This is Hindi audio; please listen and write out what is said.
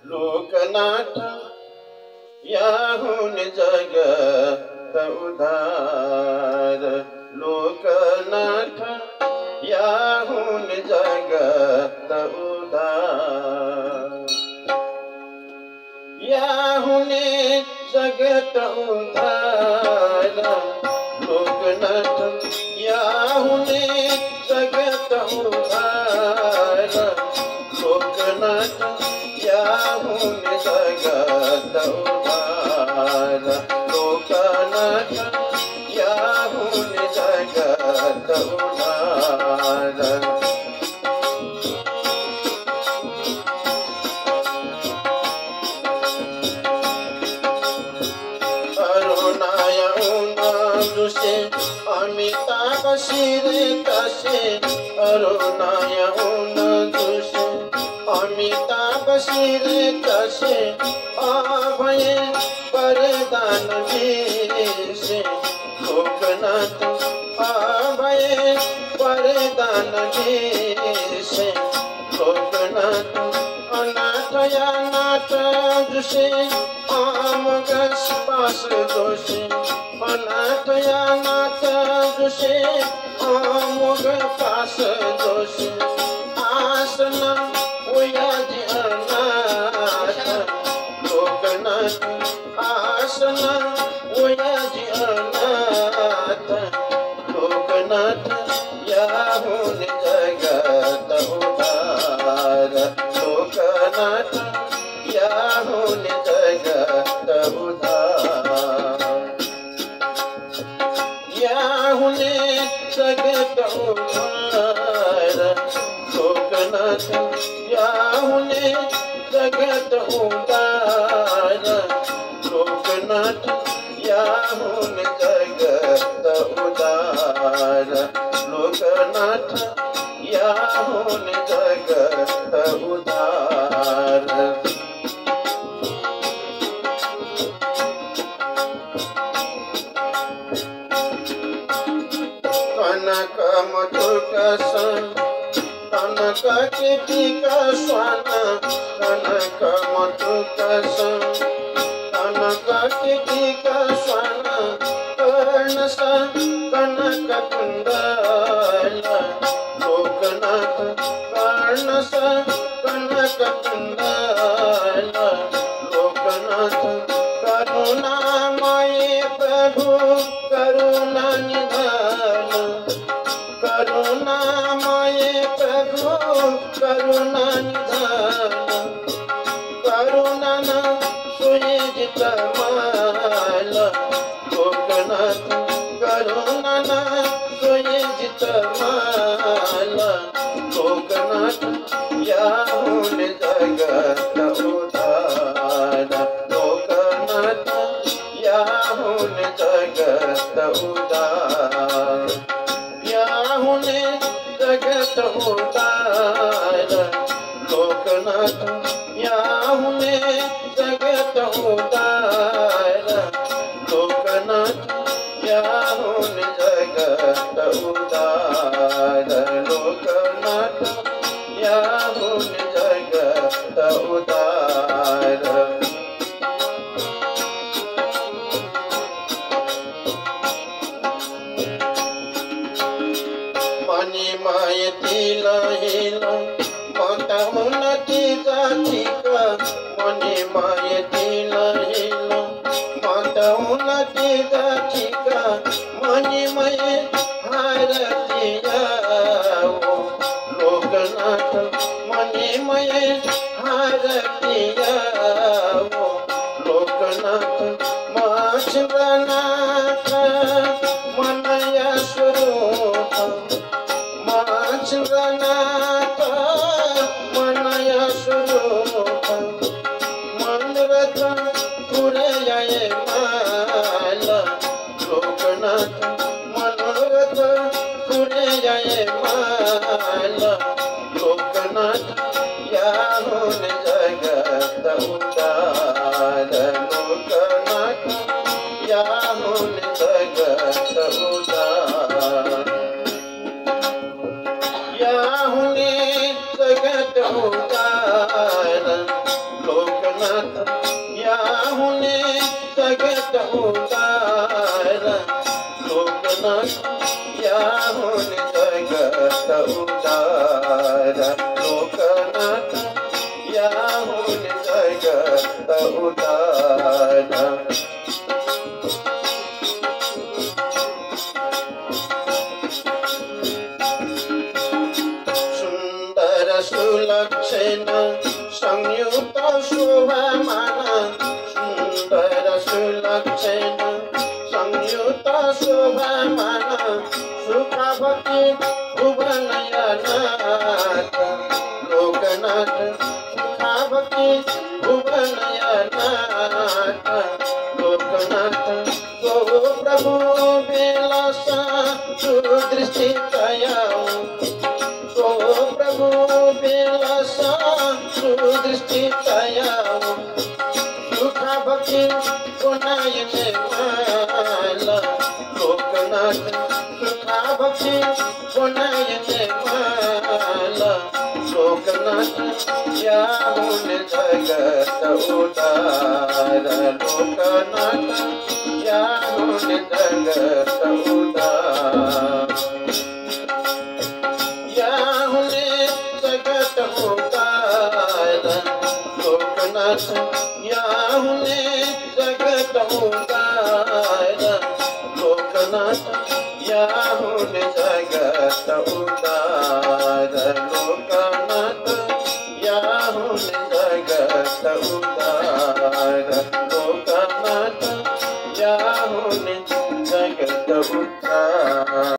लोकनाथ याहून जगत उधार, लोकनाथ याहून जगत उधार, याहून जगत उधार, लोकनाथ याहून जगत उधार, लोकनाथ याहून जगत उधार, लोकनाथ याहून जगत उधार। दुसे अमिताभ शिरे तसे, अरुणायऊन दुसे अमिताभ शिरे तसे, अभय वरदान दिसे, लोकनाथ अभय वरदान दिसे, लोकनाथ अनाथ यानाथ दुसे आमग पास दोषे, अनाथ यानाथ दुसे आमग पास दोषे, आसना उयाजी अनाथ, लोकनाथ आसना उयाजी अनाथ, लोकनाथ याहून जगत उधार, लोकनाथ याहून जगत उधार, याहून जगत उधार, लोकनाथ याहून जगत उधार, लोकनाथ याहून जगत उधार, लोकनाथ याहून जगत उधार। कनक मधुक सन कनक कीर्तिक स्वान, कनक मधुक सन कनक कीर्तिक स्वान, कर्ण सन कनक कुंडल, लोकनाथ कर्ण सन कनक कुंडल, लोकनाथ करुणामय प्रभु करुणा निधान, करुणामय प्रभु करुणा निधान, करुणा सुनिजित माल, लोकनाथ करुणा सुनिजित माल, लोकनाथ याहून जगत उधार, लोकनाथ याहून जगत उधार, याहून जगत उधार, लोकनाथ याहून जगत उधार, लोकनाथ याहून जगत उधार, लोकनाथ याहून जगत उधार। मणिमय तिल हिल मता उन्नति जातिक, मणिमय तिल हिल मता उन्नति जातिक, मणिमय भारतीय लोकनाथ, मणिमय भारतीय लोकनाथ, माचंद्रनाथ मनय स्वरूप, माचंद्रनाथ मनय स्वरूप, मनरथ पुरय माल, लोकनाथ मनोरथ पुरय माल, लोकनाथ याहून जगत उधार, लोकनाथ याहून जगत उधार, याहून जगत उधार, लोक लोकनाथ याहुने जगत उदार लोकनाथ याहुने जगत उदार लोकनाथ याहुने जगत उदार सुंदर सुलक्षण संयुक्त शोभमान सुंदर सुलक्षण संयुक्त शोभमान सुखवती भुवनयनाथ लोकनाथ सुखवती भुवनयनाथ लोकनाथ तो प्रभु विलासा सुदृष्टि दयाऊ तो प्रभु विलासा सुदृष्टि दयाऊ सुखा भक्ति गुणायने माला लोकनाथ सुखा भक्ति गुणायने माला लोकनाथ याहुन जगत उदार लोकनाथ याहुन जगत उदार याहुने जगत उदार लोकनाथ याहुने जगत उदार लोकनाथ याहुने जगत उदार